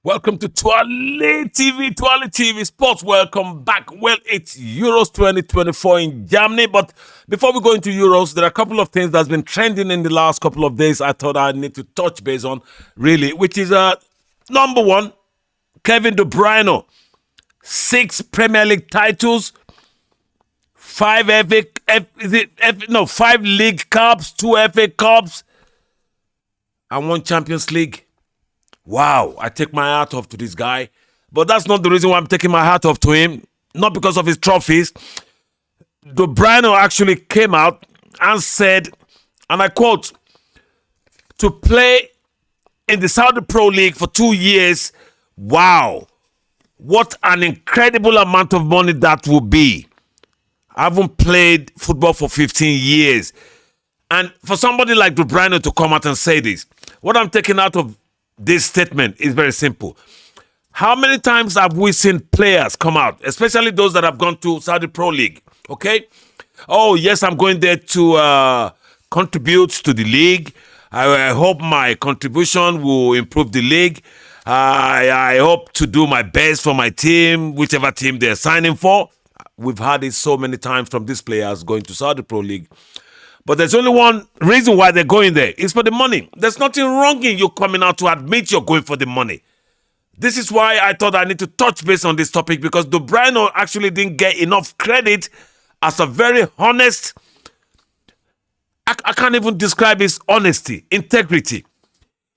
Welcome to Twale TV Sports. Welcome back. Well, it's Euros 2024 in Germany. But before we go into Euros, there are a couple of things that's been trending in the last couple of days I thought I need to touch base on, really, which is number one, Kevin De Bruyne. 6 Premier League titles, 5 5 League Cups, 2 FA Cups, and 1 Champions League. Wow, I take my hat off to this guy. But that's not the reason why I'm taking my hat off to him. Not because of his trophies. De Bruyne actually came out and said, and I quote, to play in the Saudi Pro League for 2 years, wow, what an incredible amount of money that will be. I haven't played football for 15 years. And for somebody like De Bruyne to come out and say this, what I'm taking out of this statement is very simple. How many times have we seen players come out, especially those that have gone to Saudi Pro League? Okay. Oh, yes, I'm going there to contribute to the league. I hope my contribution will improve the league. I hope to do my best for my team, whichever team they're signing for. We've had it so many times from these players going to Saudi Pro League. But there's only one reason why they're going there. It's for the money. There's nothing wrong in you coming out to admit you're going for the money. This is why I thought I need to touch base on this topic, because De Bruyne actually didn't get enough credit as a very honest. I can't even describe his honesty, integrity.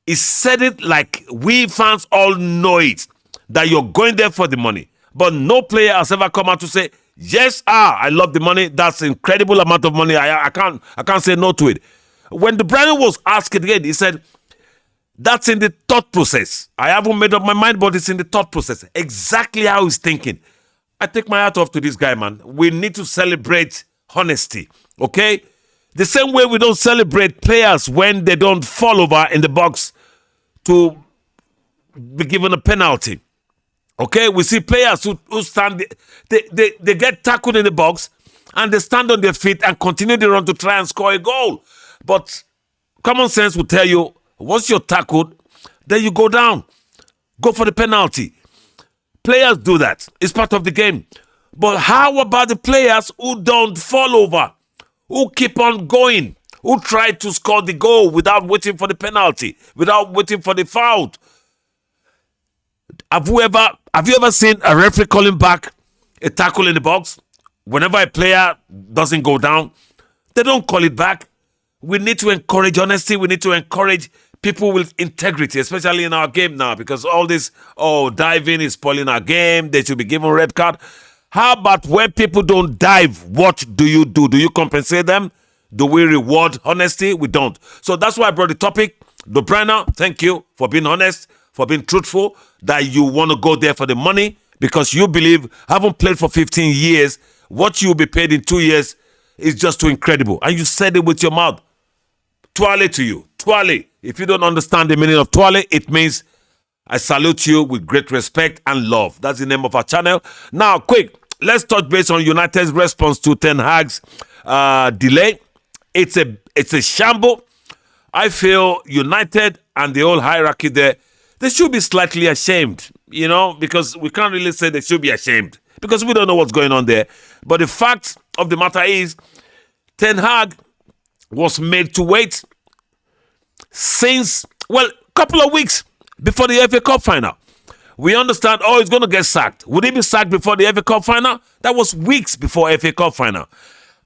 He said it like we fans all know it, that you're going there for the money. But no player has ever come out to say, yes, I love the money. That's an incredible amount of money. I can't say no to it. When De Bruyne was asked again, he said, that's in the thought process. I haven't made up my mind, but it's in the thought process. Exactly how he's thinking. I take my hat off to this guy, man. We need to celebrate honesty, okay? The same way we don't celebrate players when they don't fall over in the box to be given a penalty. Okay, we see players who stand, they get tackled in the box and they stand on their feet and continue the run to try and score a goal. But common sense will tell you, once you're tackled, then you go down. Go for the penalty. Players do that. It's part of the game. But how about the players who don't fall over, who keep on going, who try to score the goal without waiting for the penalty, without waiting for the foul? Have you ever seen a referee calling back a tackle in the box? Whenever a player doesn't go down, they don't call it back. We need to encourage honesty. We need to encourage people with integrity, especially in our game now, because all this, diving is spoiling our game. They should be given a red card. How about when people don't dive, what do you do? Do you compensate them? Do we reward honesty? We don't. So that's why I brought the topic. De Bruyne, thank you for being honest, for being truthful, that you want to go there for the money because you believe, having played for 15 years, what you will be paid in 2 years is just too incredible. And you said it with your mouth. Twale to you. Twale. If you don't understand the meaning of twale, it means I salute you with great respect and love. That's the name of our channel. Now, quick, let's touch base on United's response to Ten Hag's delay. It's a shamble. I feel United and the whole hierarchy there, they should be slightly ashamed, because we can't really say they should be ashamed because we don't know what's going on there. But the fact of the matter is, Ten Hag was made to wait since, a couple of weeks before the FA Cup final. We understand, he's going to get sacked. Would he be sacked before the FA Cup final? That was weeks before FA Cup final.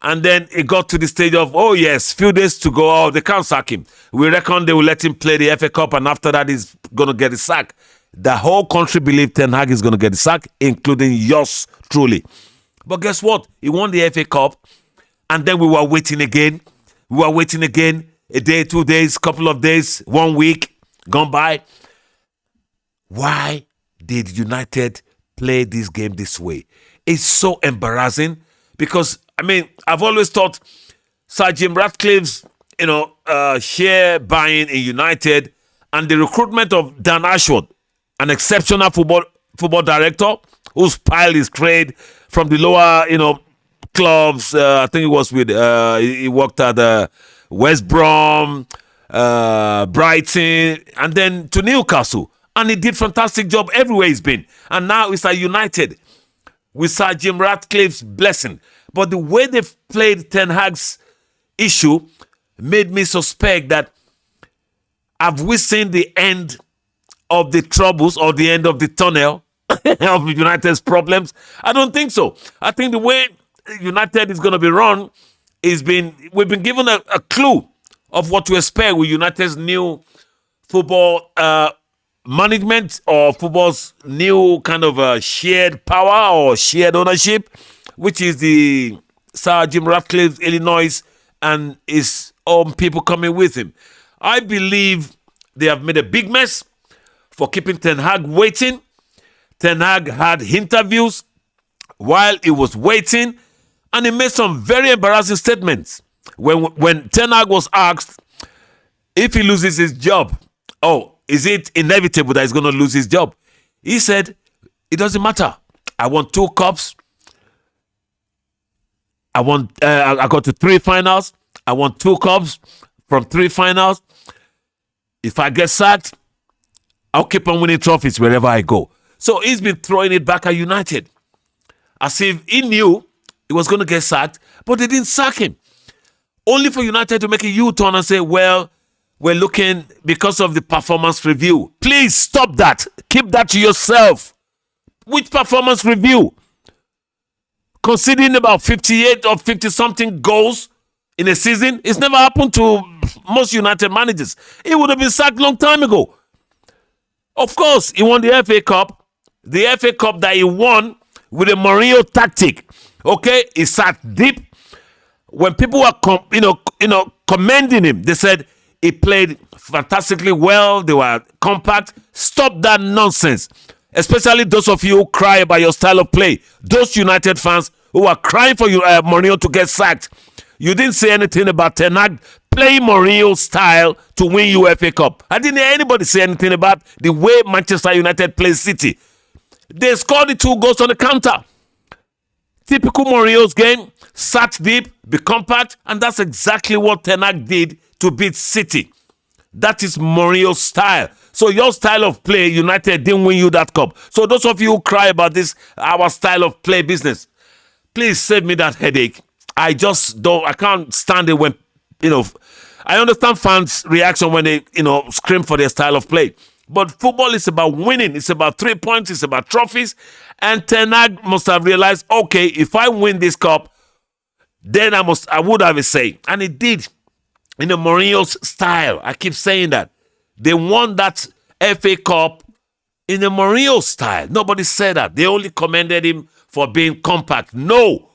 And then it got to the stage of, few days to go. They can't sack him. We reckon they will let him play the FA Cup, and after that, he's going to get a sack. The whole country believed Ten Hag is going to get a sack, including yours truly. But guess what? He won the FA Cup, and then we were waiting again. A day, 2 days, couple of days, 1 week gone by. Why did United play this game this way? It's so embarrassing because, I've always thought Sir Jim Ratcliffe's, share buying in United and the recruitment of Dan Ashworth, an exceptional football director whose pile is trade from the lower, clubs. I think it was with he worked at West Brom, Brighton, and then to Newcastle. And he did fantastic job everywhere he's been. And now he's at United with Sir Jim Ratcliffe's blessing. But the way they've played Ten Hag's issue made me suspect that have we seen the end of the troubles or the end of the tunnel of United's problems? I don't think so. I think the way United is going to be run we've been given a clue of what to expect with United's new football management or football's new kind of shared power or shared ownership, which is the Sir Jim Ratcliffe, Illinois, and his own people coming with him. I believe they have made a big mess for keeping Ten Hag waiting. Ten Hag had interviews while he was waiting, and he made some very embarrassing statements. When Ten Hag was asked if he loses his job, is it inevitable that he's going to lose his job? He said, it doesn't matter. I want 2 cups. I got to 3 finals. I want 2 cups from 3 finals. If I get sacked, I'll keep on winning trophies wherever I go. So he's been throwing it back at United as if he knew he was going to get sacked, but they didn't sack him. Only for United to make a U-turn and say, well, we're looking because of the performance review. Please stop that. Keep that to yourself. Which performance review? Conceding about 58 or 50-something goals in a season, it's never happened to most United managers. He would have been sacked long time ago. Of course, he won the FA Cup. The FA Cup that he won with a Mourinho tactic. Okay, he sat deep. When people were commending him, they said he played fantastically well. They were compact. Stop that nonsense. Especially those of you who cry about your style of play. Those United fans who are crying for Mourinho to get sacked. You didn't say anything about Ten Hag playing Mourinho's style to win UEFA Cup. I didn't hear anybody say anything about the way Manchester United plays City. They scored the 2 goals on the counter. Typical Mourinho's game, sat deep, be compact, and that's exactly what Ten Hag did to beat City. That is Mourinho's style. So your style of play, United didn't win you that cup. So those of you who cry about this, our style of play business, please save me that headache. I can't stand it when, I understand fans' reaction when they, scream for their style of play. But football is about winning. It's about 3 points. It's about trophies. And Ten Hag must have realized, okay, if I win this cup, then I would have a say. And he did in the Mourinho's style. I keep saying that. They won that FA Cup in the Mourinho style. Nobody said that. They only commended him for being compact. No,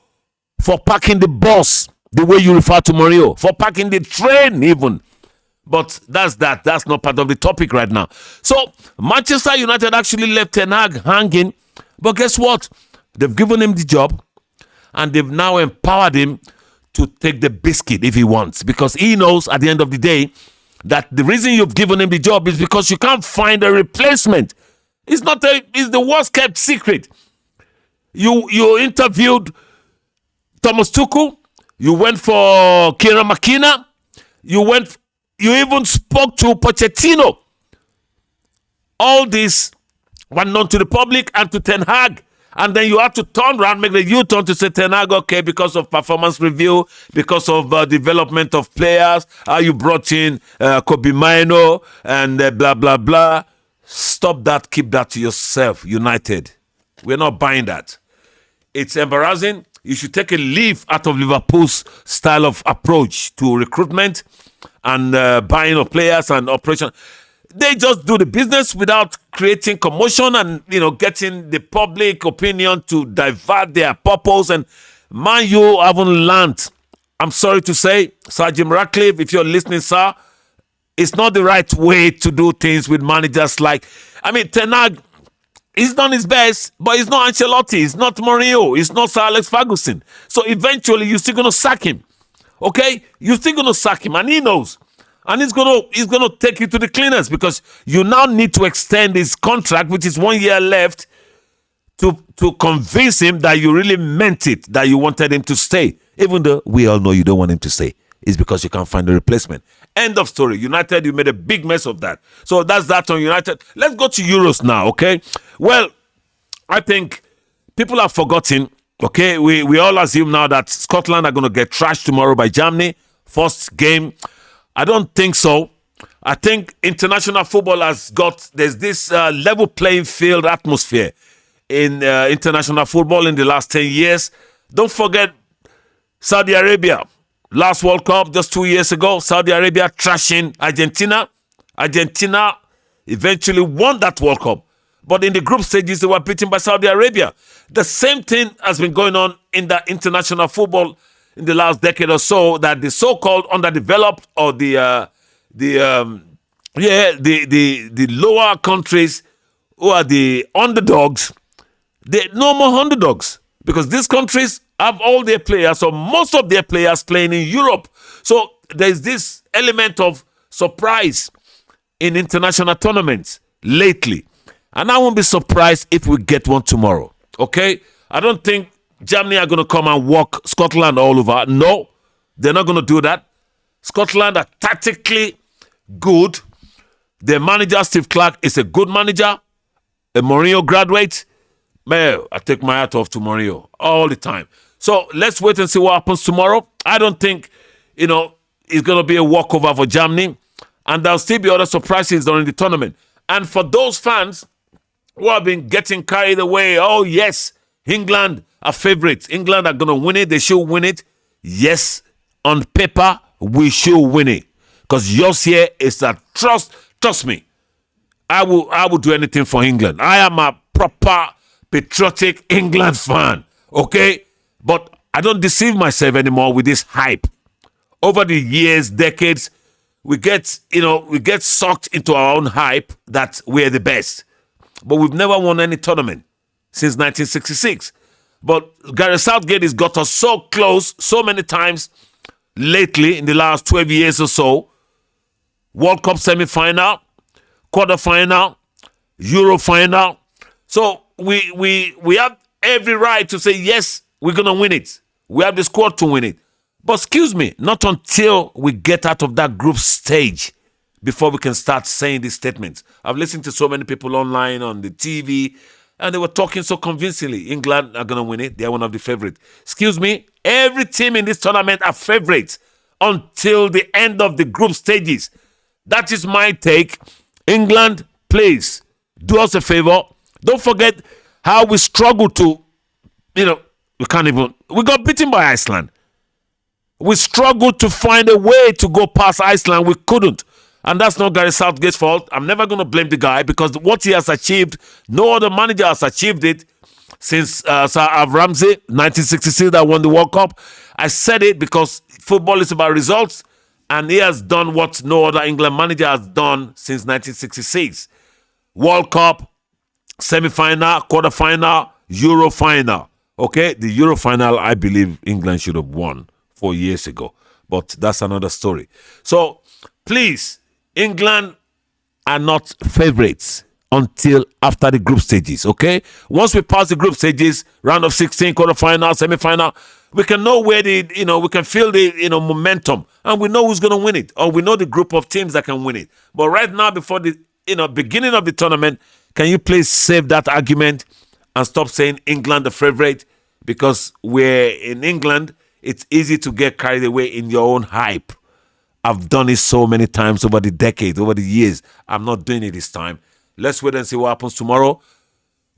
for parking the bus, the way you refer to Mourinho. For parking the train even. But that's not part of the topic right now. So Manchester United actually left Ten Hag hanging. But guess what? They've given him the job. And they've now empowered him to take the biscuit if he wants. Because he knows at the end of the day that the reason you've given him the job is because you can't find a replacement. It's the worst kept secret. You interviewed Thomas Tuchel. You went for Kieran McKenna. You even spoke to Pochettino. All this were known to the public and to Ten Hag. And then you have to turn around, make the U-turn to say, Ten Hag, okay, because of performance review, because of development of players, you brought in Kobe Mainoo and blah, blah, blah. Stop that. Keep that to yourself, United. We're not buying that. It's embarrassing. You should take a leaf out of Liverpool's style of approach to recruitment and buying of players and operation. They just do the business without creating commotion and, getting the public opinion to divert their purpose. And Man U haven't learned. I'm sorry to say, Sir Jim Ratcliffe, if you're listening, sir, it's not the right way to do things with managers Ten Hag, he's done his best, but he's not Ancelotti, he's not Mourinho, he's not Sir Alex Ferguson. So eventually, you're still going to sack him. Okay? You're still going to sack him, and he knows. And he's gonna take you to the cleaners because you now need to extend his contract, which is 1 year left, to convince him that you really meant it, that you wanted him to stay, even though we all know you don't want him to stay. It's because you can't find a replacement. End of story. United, you made a big mess of that. So that's that on United. Let's go to Euros now, okay? Well, I think people have forgotten, okay? We all assume now that Scotland are going to get trashed tomorrow by Germany. First game. I don't think so. I think international football there's this level playing field atmosphere in international football in the last 10 years. Don't forget Saudi Arabia. Last World Cup, just 2 years ago, Saudi Arabia trashing Argentina. Argentina eventually won that World Cup. But in the group stages, they were beaten by Saudi Arabia. The same thing has been going on in the international football in the last decade or so, that the so-called underdeveloped or the lower countries who are the underdogs, they're no more underdogs because these countries have all their players or most of their players playing in Europe. So there's this element of surprise in international tournaments lately. And I won't be surprised if we get one tomorrow. Okay? I don't think Germany are going to come and walk Scotland all over. No, they're not going to do that. Scotland are tactically good. Their manager, Steve Clarke, is a good manager. A Mourinho graduate. Man, I take my hat off to Mourinho all the time. So let's wait and see what happens tomorrow. I don't think, it's going to be a walkover for Germany. And there'll still be other surprises during the tournament. And for those fans who have been getting carried away, oh yes, England are favorites. England are going to win it. They should win it. Yes, on paper, we should win it. Because yours here is that trust me, I will do anything for England. I am a proper patriotic England fan. Okay? But I don't deceive myself anymore with this hype. Over the years, decades, we get sucked into our own hype that we're the best. But we've never won any tournament since 1966. But Gareth Southgate has got us so close so many times lately in the last 12 years or so. World Cup semi-final, quarter-final, Euro final. So we have every right to say, yes, we're going to win it. We have the squad to win it. But excuse me, not until we get out of that group stage before we can start saying these statements. I've listened to so many people online, on the TV, and they were talking so convincingly. England are going to win it. They're one of the favorites. Excuse me, every team in this tournament are favorites until the end of the group stages. That is my take. England, please, do us a favor. Don't forget how we struggled to, we got beaten by Iceland. We struggled to find a way to go past Iceland. We couldn't. And that's not Gareth Southgate's fault. I'm never going to blame the guy because what he has achieved, no other manager has achieved it since Sir Alf Ramsey, 1966, that won the World Cup. I said it because football is about results, and he has done what no other England manager has done since 1966. World Cup, semi-final, quarter-final, Euro final. Okay, the Euro final, I believe England should have won 4 years ago, but that's another story. So, please, England are not favorites until after the group stages, okay? Once we pass the group stages, round of 16, quarter-final, semi-final, we can know where we can feel the, momentum, and we know who's going to win it, or we know the group of teams that can win it. But right now, before the, beginning of the tournament, can you please save that argument and stop saying England the favorite? Because we're in England, it's easy to get carried away in your own hype. I've done it so many times over the decades, over the years. I'm not doing it this time. Let's wait and see what happens tomorrow.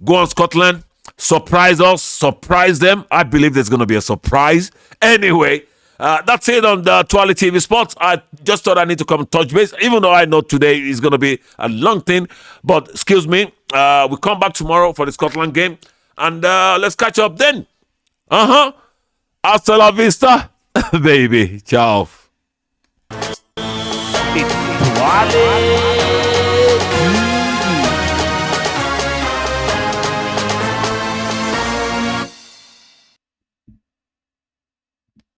Go on, Scotland. Surprise us. Surprise them. I believe there's going to be a surprise. Anyway, that's it on the Twali TV Sports. I just thought I need to come and touch base, even though I know today is going to be a long thing. But excuse me, we'll come back tomorrow for the Scotland game. And let's catch up then. Hasta la vista, baby. Ciao. It's Twali.